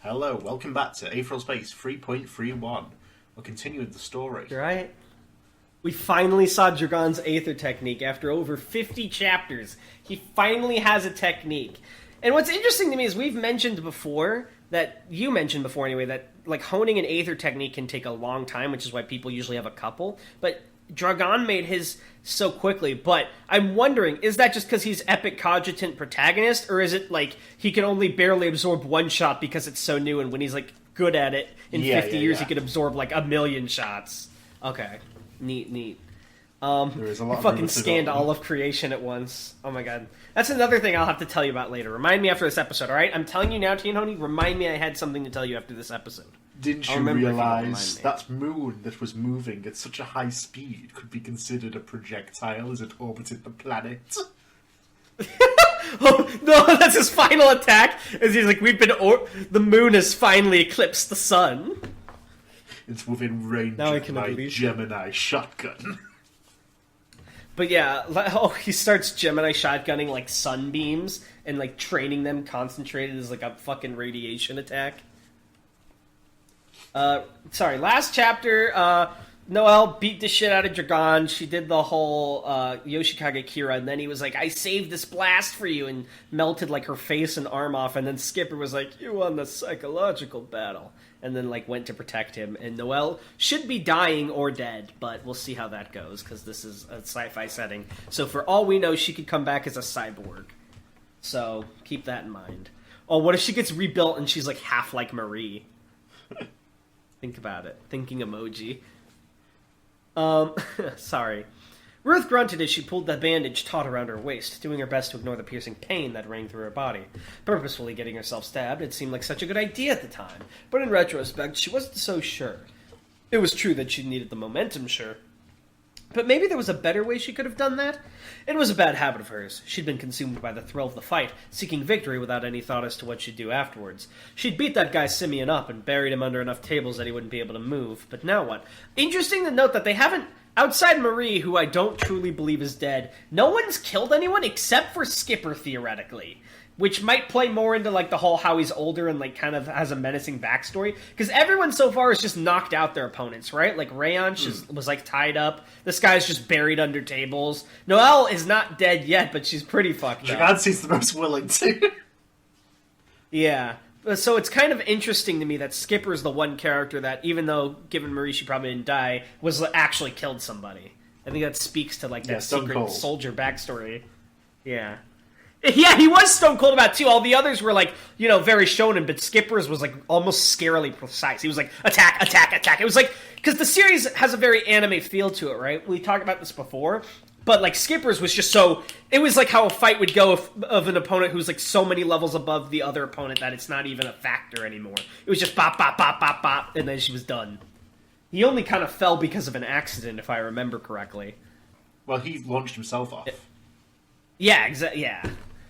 Hello, welcome back to Aetheral Space 3.31. We're continuing the story. Right? We finally saw Dragon's Aether technique after over 50 chapters. He finally has a technique. And what's interesting to me is you mentioned before that like honing an Aether technique can take a long time, which is why people usually have a couple. But Dragon made his so quickly, but I'm wondering, is that just because he's epic cogitant protagonist, or is it like he can only barely absorb one shot because it's so new, and when he's like good at it in 50 years he could absorb like 1,000,000 shots? Okay. Neat. There is a lot I fucking scanned all of creation at once. Oh my god. That's another thing I'll have to tell you about later. Remind me after this episode, alright? I'm telling you now, Tanhony, remind me I had something to tell you after this episode. Didn't you realise that moon that was moving at such a high speed could be considered a projectile as it orbited the planet? Oh, no, that's his final attack. As he's like, the moon has finally eclipsed the sun. It's within range of my Gemini shotgun. But yeah, he starts Gemini shotgunning like sunbeams and like training them concentrated as like a fucking radiation attack. Last chapter, Noelle beat the shit out of Dragon. She did the whole Yoshikage Kira, and then he was like, I saved this blast for you, and melted like her face and arm off, and then Skipper was like, you won the psychological battle, and then like went to protect him, and Noelle should be dying or dead, but we'll see how that goes, because this is a sci-fi setting. So for all we know, she could come back as a cyborg. So keep that in mind. Oh, what if she gets rebuilt and she's like half like Marie? Think about it. Thinking emoji. Sorry. Ruth grunted as she pulled the bandage taut around her waist, doing her best to ignore the piercing pain that rang through her body. Purposefully getting herself stabbed, it seemed like such a good idea at the time, but in retrospect, she wasn't so sure. It was true that she needed the momentum, sure. But maybe there was a better way she could have done that? It was a bad habit of hers. She'd been consumed by the thrill of the fight, seeking victory without any thought as to what she'd do afterwards. She'd beat that guy Simeon up and buried him under enough tables that he wouldn't be able to move. But now what? Interesting to note that they haven't, outside Marie, who I don't truly believe is dead, no one's killed anyone except for Skipper, theoretically. Which might play more into, like, the whole how he's older and, like, kind of has a menacing backstory. Because everyone so far has just knocked out their opponents, right? Like, Rayon was, like, tied up. This guy's just buried under tables. Noelle is not dead yet, but she's pretty fucked up. Javansi's the most willing to. Yeah. So it's kind of interesting to me that Skipper's the one character that, even though, given Marie, she probably didn't die, was actually killed somebody. I think that speaks to, like, that secret soldier backstory. Yeah. Yeah, he was stone cold about it, too. All the others were, like, you know, very shonen, but Skipper's was, like, almost scarily precise. He was like, attack, attack, attack. It was like, because the series has a very anime feel to it, right? We talked about this before, but, like, Skipper's was just so, it was like how a fight would go of an opponent who's, like, so many levels above the other opponent that it's not even a factor anymore. It was just bop, bop, bop, bop, bop, and then she was done. He only kind of fell because of an accident, if I remember correctly. Well, he launched himself off. Yeah, exactly, yeah.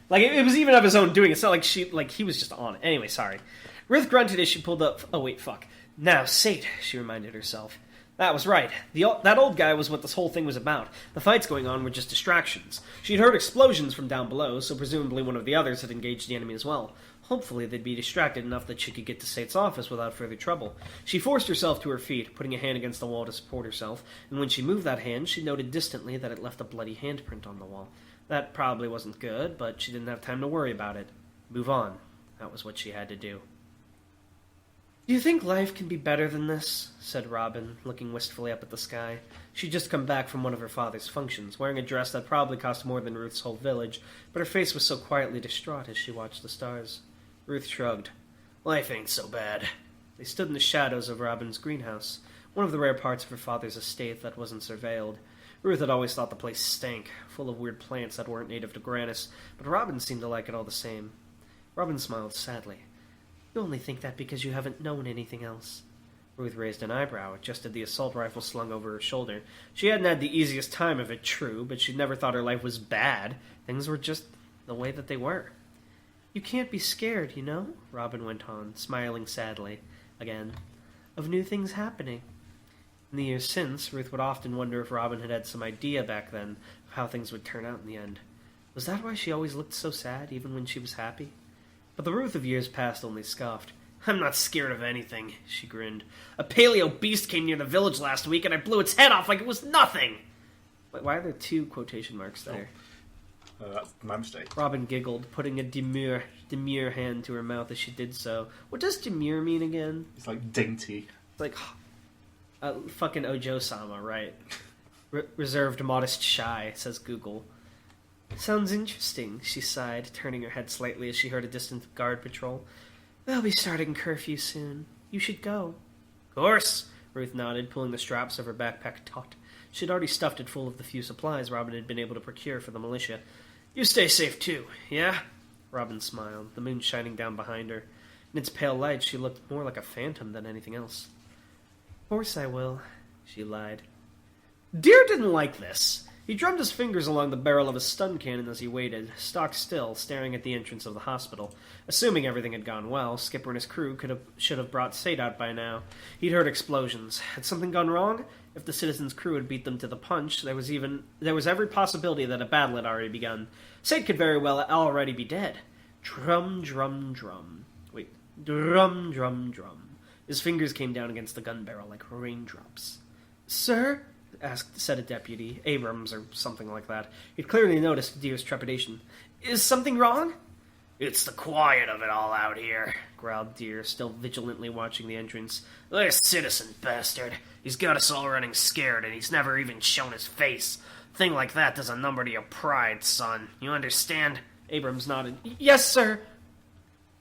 Like, it was even of his own doing. It's not like he was just on it. Anyway, sorry. Ruth grunted as she pulled up... Oh, wait, fuck. Now, Sate, she reminded herself. That was right. That old guy was what this whole thing was about. The fights going on were just distractions. She'd heard explosions from down below, so presumably one of the others had engaged the enemy as well. Hopefully they'd be distracted enough that she could get to Sate's office without further trouble. She forced herself to her feet, putting a hand against the wall to support herself, and when she moved that hand, she noted distantly that it left a bloody handprint on the wall. That probably wasn't good, but she didn't have time to worry about it. Move on. That was what she had to do. Do you think life can be better than this? Said Robin, looking wistfully up at the sky. She'd just come back from one of her father's functions, wearing a dress that probably cost more than Ruth's whole village, but her face was so quietly distraught as she watched the stars. Ruth shrugged. Life ain't so bad. They stood in the shadows of Robin's greenhouse, one of the rare parts of her father's estate that wasn't surveilled. Ruth had always thought the place stank, full of weird plants that weren't native to Grannis, but Robin seemed to like it all the same. Robin smiled sadly. You only think that because you haven't known anything else. Ruth raised an eyebrow, adjusted the assault rifle slung over her shoulder. She hadn't had the easiest time of it, true, but she'd never thought her life was bad. Things were just the way that they were. You can't be scared, you know, Robin went on, smiling sadly, again, of new things happening. In the years since, Ruth would often wonder if Robin had had some idea back then of how things would turn out in the end. Was that why she always looked so sad, even when she was happy? But the Ruth of years past only scoffed. I'm not scared of anything, she grinned. A paleo beast came near the village last week and I blew its head off like it was nothing! Wait, why are there 2 quotation marks there? That's my mistake. Robin giggled, putting a demure hand to her mouth as she did so. What does demure mean again? It's like dainty. It's like fucking Ojo-sama, right? Reserved, modest, shy, says Google. Sounds interesting, she sighed, turning her head slightly as she heard a distant guard patrol. They'll be starting curfew soon. You should go. Of course, Ruth nodded, pulling the straps of her backpack taut. She had already stuffed it full of the few supplies Robin had been able to procure for the militia. You stay safe too, yeah? Robin smiled, the moon shining down behind her. In its pale light, she looked more like a phantom than anything else. Of course I will, she lied. Deer didn't like this. He drummed his fingers along the barrel of his stun cannon as he waited, stock still, staring at the entrance of the hospital. Assuming everything had gone well, Skipper and his crew should have brought Sate out by now. He'd heard explosions. Had something gone wrong? If the citizens' crew had beat them to the punch, there was every possibility that a battle had already begun. Sate could very well already be dead. Drum, drum, drum. Wait. Drum, drum, drum. His fingers came down against the gun barrel like raindrops. Sir? Said a deputy, Abrams or something like that. He'd clearly noticed Deer's trepidation. Is something wrong? It's the quiet of it all out here, growled Deer, still vigilantly watching the entrance. This citizen bastard. He's got us all running scared, and he's never even shown his face. Thing like that does a number to your pride, son. You understand? Abrams nodded. Yes, sir.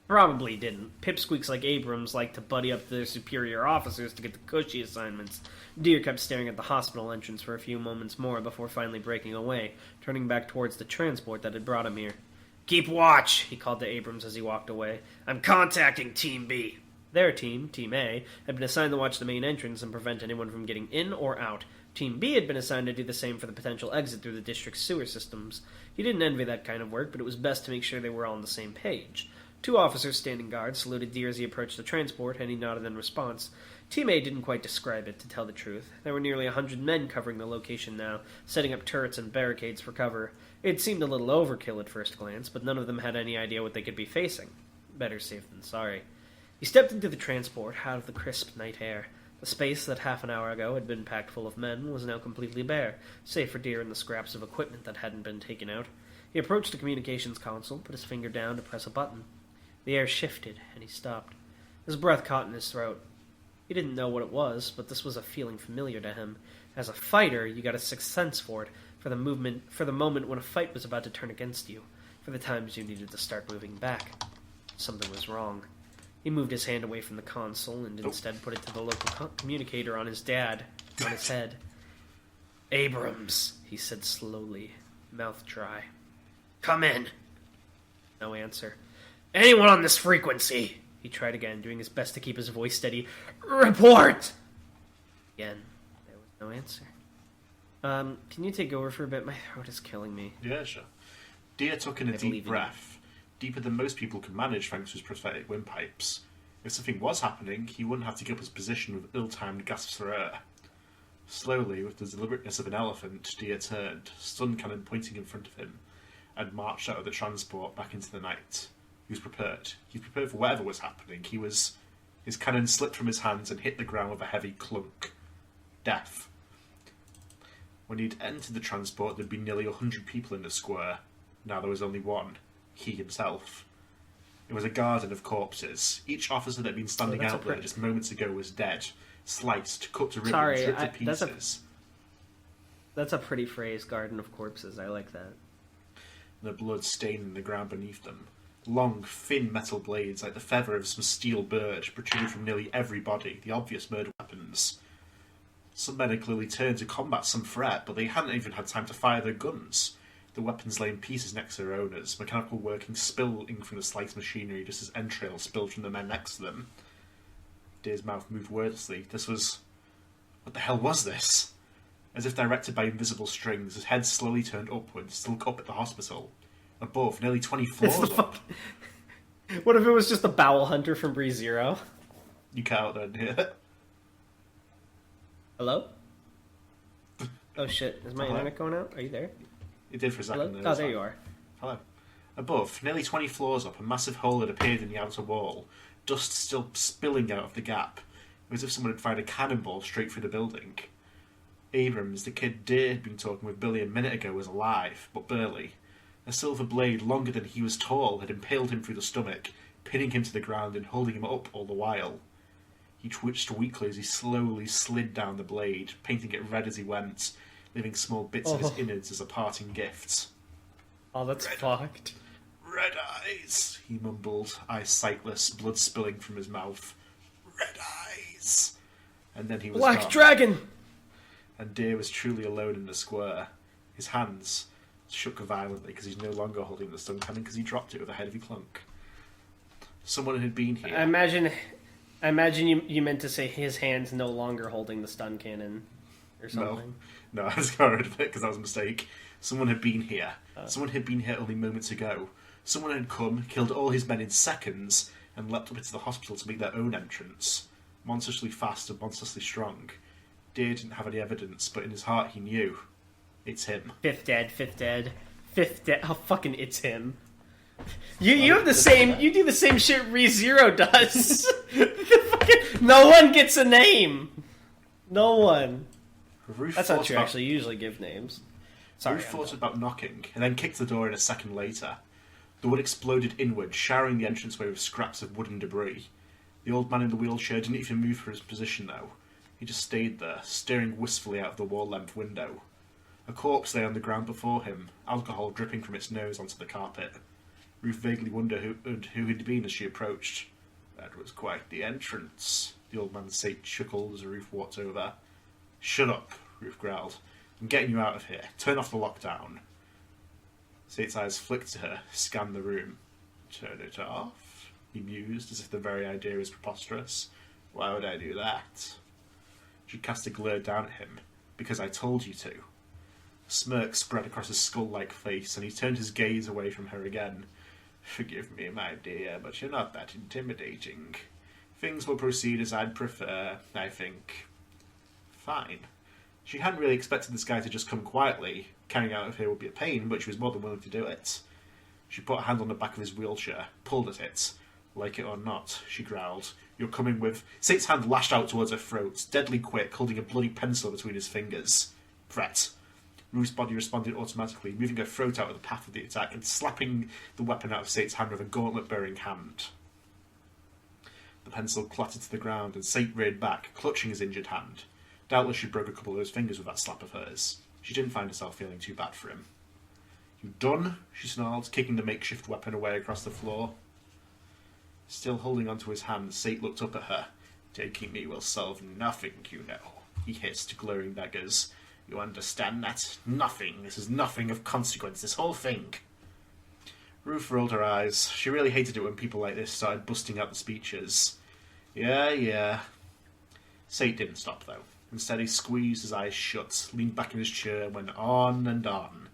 Probably didn't. Pipsqueaks like Abrams like to buddy up to their superior officers to get the cushy assignments. Deer kept staring at the hospital entrance for a few moments more before finally breaking away, turning back towards the transport that had brought him here. Keep watch, he called to Abrams as he walked away. I'm contacting Team B. Their team, Team A, had been assigned to watch the main entrance and prevent anyone from getting in or out. Team B had been assigned to do the same for the potential exit through the district's sewer systems. He didn't envy that kind of work, but it was best to make sure they were all on the same page. 2 officers standing guard saluted Deer as he approached the transport, and he nodded in response. Team A didn't quite describe it, to tell the truth. There were nearly 100 men covering the location now, setting up turrets and barricades for cover. It seemed a little overkill at first glance, but none of them had any idea what they could be facing. Better safe than sorry. He stepped into the transport, out of the crisp night air. The space that half an hour ago had been packed full of men was now completely bare, save for Deer and the scraps of equipment that hadn't been taken out. He approached the communications console, put his finger down to press a button. The air shifted, and he stopped. His breath caught in his throat. He didn't know what it was, but this was a feeling familiar to him. As a fighter, you got a sixth sense for it, for the moment when a fight was about to turn against you, for the times you needed to start moving back. Something was wrong. He moved his hand away from the console and instead put it to the local communicator on his head. Abrams, he said slowly, mouth dry. Come in. No answer. Anyone on this frequency? He tried again, doing his best to keep his voice steady. Report! Again, there was no answer. Can you take over for a bit? My throat is killing me. Yeah, sure. Deer took in a deep breath, deeper than most people could manage thanks to his prosthetic windpipes. If something was happening, he wouldn't have to give up his position with ill-timed gasps for air. Slowly, with the deliberateness of an elephant, Deer turned, stun cannon pointing in front of him, and marched out of the transport back into the night. He was prepared. He was prepared for whatever was happening. His cannon slipped from his hands and hit the ground with a heavy clunk. Death. When he'd entered the transport, there'd been nearly 100 people in the square. Now there was only one. He himself. It was a garden of corpses. Each officer that had been standing out there just moments ago was dead. Sliced, cut to ribbons, ripped to pieces. That's a pretty phrase, garden of corpses. I like that. The blood staining the ground beneath them. Long, thin metal blades, like the feather of some steel bird, protruded from nearly every body, the obvious murder weapons. Some men had clearly turned to combat some threat, but they hadn't even had time to fire their guns. The weapons lay in pieces next to their owners, mechanical workings spilling from the sliced machinery just as entrails spilled from the men next to them. Deer's mouth moved wordlessly. What the hell was this? As if directed by invisible strings, his head slowly turned upwards to look up at the hospital. Above, nearly 20 floors up. What if it was just the Bowel Hunter from ReZero? You cut out then, yeah. Hello? Oh shit, is my internet going out? Are you there? It did for a second. Hello? Oh, there you are. Hello. Above, nearly 20 floors up, a massive hole had appeared in the outer wall, dust still spilling out of the gap. It was as if someone had fired a cannonball straight through the building. Abrams, the kid Deer had been talking with Billy a minute ago, was alive, but barely. A silver blade, longer than he was tall, had impaled him through the stomach, pinning him to the ground and holding him up all the while. He twitched weakly as he slowly slid down the blade, painting it red as he went, leaving small bits of his innards as a parting gift. Oh, that's fucked. Red eyes, he mumbled, eyes sightless, blood spilling from his mouth. Red eyes. And then he was Black gone. Dragon! And Deer was truly alone in the square. His hands shook violently because he's no longer holding the stun cannon because he dropped it with a heavy clunk. Someone had been here. I imagine you meant to say his hands no longer holding the stun cannon or something. No, I just got rid of it because that was a mistake. Someone had been here. Someone had been here only moments ago. Someone had come, killed all his men in seconds, and leapt up into the hospital to make their own entrance. Monstrously fast and monstrously strong. Deer didn't have any evidence, but in his heart he knew. It's him. Fifth dead. Oh, fucking it's him. You have the same. You do the same shit ReZero does. No one gets a name. No one. That's not true. Actually, you usually give names. Sorry. Ruth thought about knocking, and then kicked the door in a second later. The wood exploded inward, showering the entranceway with scraps of wood and debris. The old man in the wheelchair didn't even move from his position, though. He just stayed there, staring wistfully out of the wall-length window. A corpse lay on the ground before him, alcohol dripping from its nose onto the carpet. Ruth vaguely wondered who he'd been as she approached. That was quite the entrance, the old man chuckled as Ruth walked over. Shut up, Ruth growled. I'm getting you out of here. Turn off the lockdown. Sate's eyes flicked to her, scanned the room. Turn it off? He mused, as if the very idea was preposterous. Why would I do that? She cast a glare down at him. Because I told you to. A smirk spread across his skull-like face, and he turned his gaze away from her again. Forgive me, my dear, but you're not that intimidating. Things will proceed as I'd prefer, I think. Fine. She hadn't really expected this guy to just come quietly. Carrying out of here would be a pain, but she was more than willing to do it. She put a hand on the back of his wheelchair, pulled at it. Like it or not, she growled. You're coming with... Sate's hand lashed out towards her throat, deadly quick, holding a bloody pencil between his fingers. Threat. Ruth's body responded automatically, moving her throat out of the path of the attack and slapping the weapon out of Sate's hand with a gauntlet-bearing hand. The pencil clattered to the ground, and Sate reared back, clutching his injured hand. Doubtless she broke a couple of those fingers with that slap of hers. She didn't find herself feeling too bad for him. You done? She snarled, kicking the makeshift weapon away across the floor. Still holding onto his hand, Sate looked up at her. Taking me will solve nothing, you know, he hissed, glaring daggers. You understand that? Nothing. This is nothing of consequence, this whole thing. Ruth rolled her eyes. She really hated it when people like this started busting out the speeches. Yeah. Sate didn't stop, though. Instead, he squeezed his eyes shut, leaned back in his chair, and went on and on.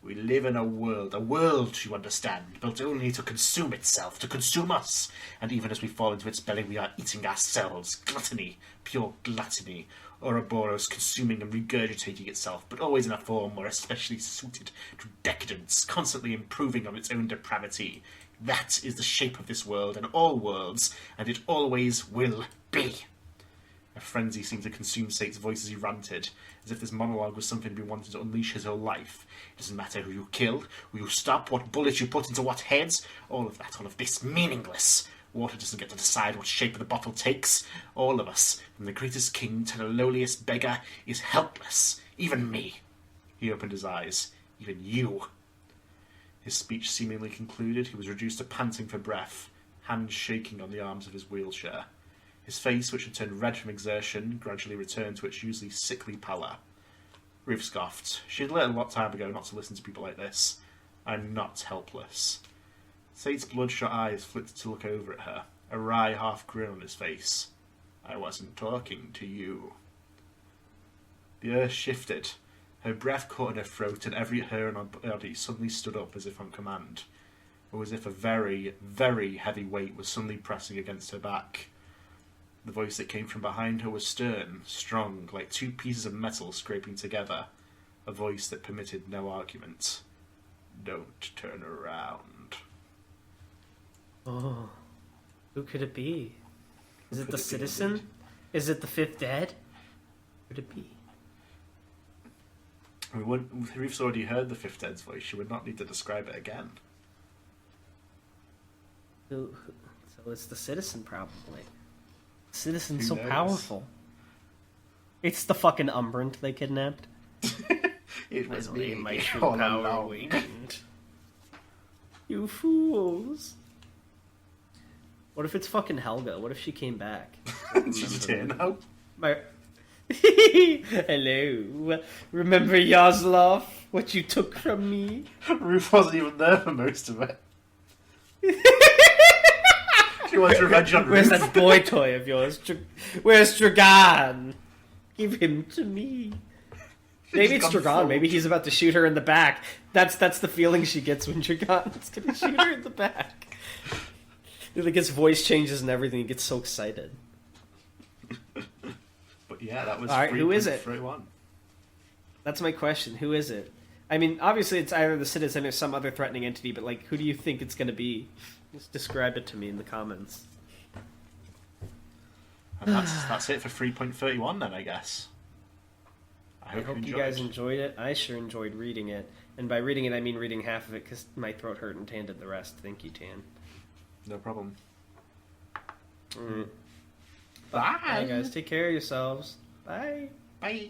We live in a world, you understand, built only to consume itself, to consume us. And even as we fall into its belly, we are eating ourselves. Gluttony, pure gluttony. Ouroboros consuming and regurgitating itself, but always in a form more especially suited to decadence, constantly improving on its own depravity. That is the shape of this world and all worlds, and it always will be. A frenzy seemed to consume Sate's voice as he ranted, as if this monologue was something he wanted to unleash his whole life. It doesn't matter who you kill, who you stop, what bullets you put into what heads, all of that, all of this, meaningless. Water doesn't get to decide what shape the bottle takes. All of us, from the greatest king to the lowliest beggar, is helpless. Even me. He opened his eyes. Even you. His speech seemingly concluded, he was reduced to panting for breath, hands shaking on the arms of his wheelchair. His face, which had turned red from exertion, gradually returned to its usually sickly pallor. Ruth scoffed. She had learned a long time ago not to listen to people like this. I'm not helpless. Sate's bloodshot eyes flicked to look over at her, a wry half-grin on his face. I wasn't talking to you. The earth shifted. Her breath caught in her throat, and every hair on her body suddenly stood up as if on command, or as if a very, very heavy weight was suddenly pressing against her back. The voice that came from behind her was stern, strong, like two pieces of metal scraping together, a voice that permitted no argument. Don't turn around. Oh. Who could it be? Is it the Could it be, Citizen? indeed? Is it the Fifth Dead? Who could it be? Ruth's already heard the Fifth Dead's voice. She would not need to describe it again. So it's the Citizen, probably. Citizen's Who so knows? powerful. It's the fucking Umbrant they kidnapped. It was me, my true all power along. awakened. You fools. What if it's fucking Helga? What if she came back? She's here now. My... Hello. Remember Yaslov? What you took from me? Ruth wasn't even there for most of it. She wants revenge on Where's Ruth. that boy toy of yours? Where's Dragan? Give him to me. Maybe it's gone Dragan. full. Maybe he's about to shoot her in the back. That's the feeling she gets when Dragan's gonna shoot her in the back. Like his voice changes and everything. He gets so excited. But yeah, that was All right, who is it? 3.31. That's my question. Who is it? I mean, obviously it's either the Citizen or some other threatening entity, but like, who do you think it's going to be? Just describe it to me in the comments. And that's it for 3.31 then, I guess. I hope you guys enjoyed it. I sure enjoyed reading it. And by reading it, I mean reading half of it because my throat hurt and Tan did the rest. Thank you, Tan. No problem. Mm. Bye. Bye, guys. Take care of yourselves. Bye. Bye.